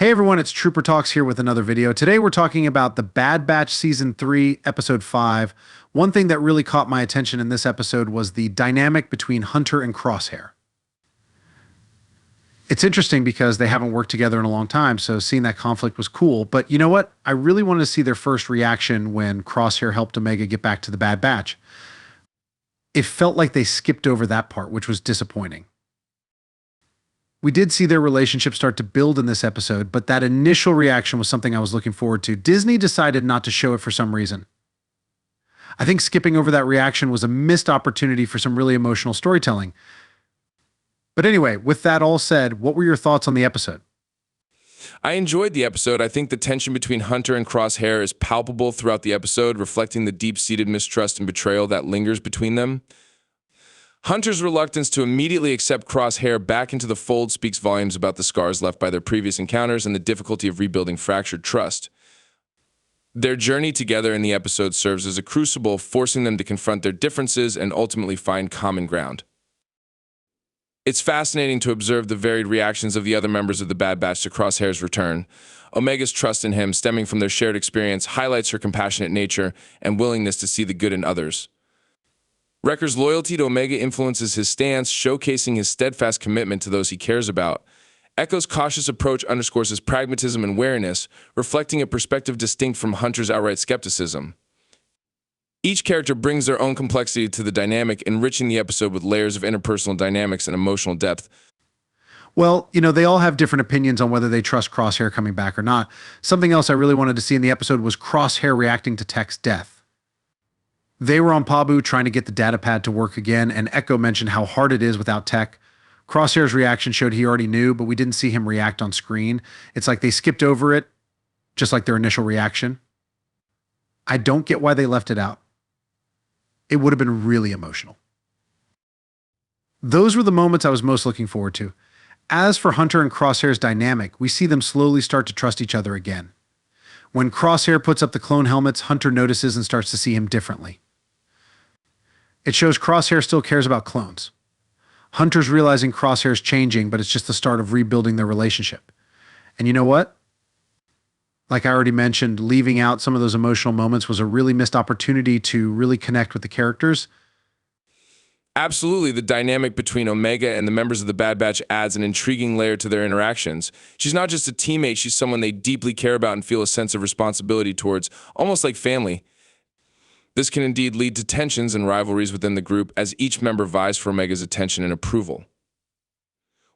Hey everyone, it's Trooper Talks here with another video. Today we're talking about The Bad Batch Season 3, Episode 5. One thing that really caught my attention in this episode was the dynamic between Hunter and Crosshair. It's interesting because they haven't worked together in a long time, so seeing that conflict was cool. But you know what? I really wanted to see their first reaction when Crosshair helped Omega get back to the Bad Batch. It felt like they skipped over that part, which was disappointing. We did see their relationship start to build in this episode, but that initial reaction was something I was looking forward to. Disney decided not to show it for some reason. I think skipping over that reaction was a missed opportunity for some really emotional storytelling. But anyway, with that all said, what were your thoughts on the episode? I enjoyed the episode. I think the tension between Hunter and Crosshair is palpable throughout the episode, reflecting the deep-seated mistrust and betrayal that lingers between them. Hunter's reluctance to immediately accept Crosshair back into the fold speaks volumes about the scars left by their previous encounters and the difficulty of rebuilding fractured trust. Their journey together in the episode serves as a crucible, forcing them to confront their differences and ultimately find common ground. It's fascinating to observe the varied reactions of the other members of the Bad Batch to Crosshair's return. Omega's trust in him, stemming from their shared experience, highlights her compassionate nature and willingness to see the good in others. Wrecker's loyalty to Omega influences his stance, showcasing his steadfast commitment to those he cares about. Echo's cautious approach underscores his pragmatism and wariness, reflecting a perspective distinct from Hunter's outright skepticism. Each character brings their own complexity to the dynamic, enriching the episode with layers of interpersonal dynamics and emotional depth. Well, they all have different opinions on whether they trust Crosshair coming back or not. Something else I really wanted to see in the episode was Crosshair reacting to Tech's death. They were on Pabu trying to get the data pad to work again, and Echo mentioned how hard it is without Tech. Crosshair's reaction showed he already knew, but we didn't see him react on screen. It's like they skipped over it, just like their initial reaction. I don't get why they left it out. It would have been really emotional. Those were the moments I was most looking forward to. As for Hunter and Crosshair's dynamic, we see them slowly start to trust each other again. When Crosshair puts up the clone helmets, Hunter notices and starts to see him differently. It shows Crosshair still cares about clones. Hunter's realizing Crosshair's changing, but it's just the start of rebuilding their relationship. And you know what? Like I already mentioned, leaving out some of those emotional moments was a really missed opportunity to really connect with the characters. Absolutely, the dynamic between Omega and the members of the Bad Batch adds an intriguing layer to their interactions. She's not just a teammate, she's someone they deeply care about and feel a sense of responsibility towards, almost like family. This can indeed lead to tensions and rivalries within the group as each member vies for Omega's attention and approval.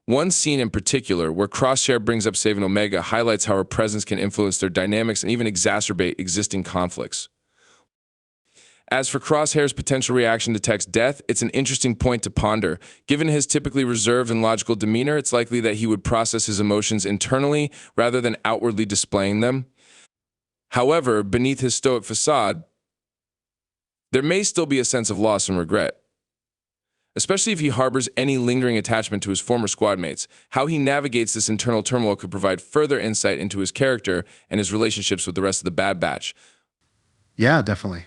One scene in particular, where Crosshair brings up saving Omega, highlights how her presence can influence their dynamics and even exacerbate existing conflicts. As for Crosshair's potential reaction to Tech's death, it's an interesting point to ponder. Given his typically reserved and logical demeanor, it's likely that he would process his emotions internally rather than outwardly displaying them. However, beneath his stoic facade, there may still be a sense of loss and regret. Especially if he harbors any lingering attachment to his former squad mates, how he navigates this internal turmoil could provide further insight into his character and his relationships with the rest of the Bad Batch. Yeah, definitely.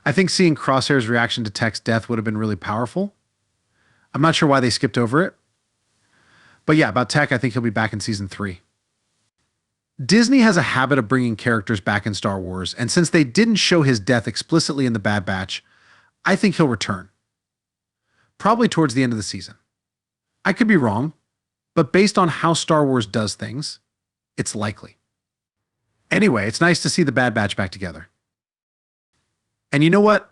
I think seeing Crosshair's reaction to Tech's death would have been really powerful. I'm not sure why they skipped over it. But yeah, about Tech, I think he'll be back in Season 3. Disney has a habit of bringing characters back in Star Wars, and since they didn't show his death explicitly in The Bad Batch, I think he'll return. Probably towards the end of the season. I could be wrong, but based on how Star Wars does things, it's likely. Anyway, it's nice to see the Bad Batch back together. And you know what?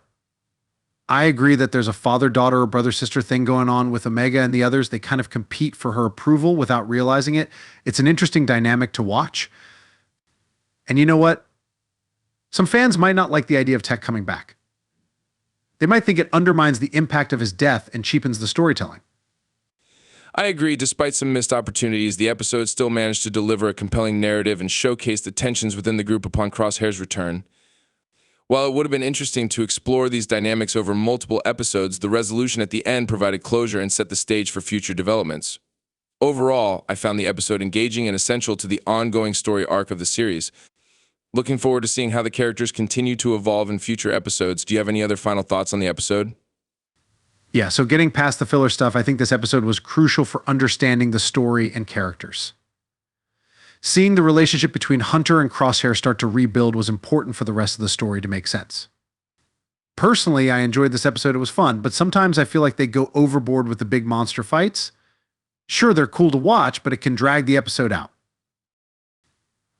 I agree that there's a father-daughter or brother-sister thing going on with Omega and the others. They kind of compete for her approval without realizing it. It's an interesting dynamic to watch. And you know what? Some fans might not like the idea of Tech coming back. They might think it undermines the impact of his death and cheapens the storytelling. I agree, despite some missed opportunities, the episode still managed to deliver a compelling narrative and showcase the tensions within the group upon Crosshair's return. While it would have been interesting to explore these dynamics over multiple episodes, the resolution at the end provided closure and set the stage for future developments. Overall, I found the episode engaging and essential to the ongoing story arc of the series. Looking forward to seeing how the characters continue to evolve in future episodes. Do you have any other final thoughts on the episode? Yeah, so getting past the filler stuff, I think this episode was crucial for understanding the story and characters. Seeing the relationship between Hunter and Crosshair start to rebuild was important for the rest of the story to make sense. Personally, I enjoyed this episode. It was fun, but sometimes I feel like they go overboard with the big monster fights. Sure, they're cool to watch, but it can drag the episode out.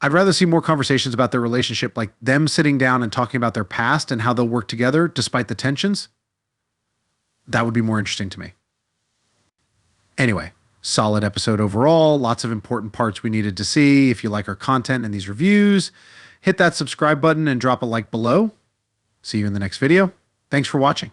I'd rather see more conversations about their relationship, like them sitting down and talking about their past and how they'll work together despite the tensions. That would be more interesting to me. Anyway, solid episode overall. Lots of important parts we needed to see. If you like our content and these reviews, hit that subscribe button and drop a like below. See you in the next video. Thanks for watching.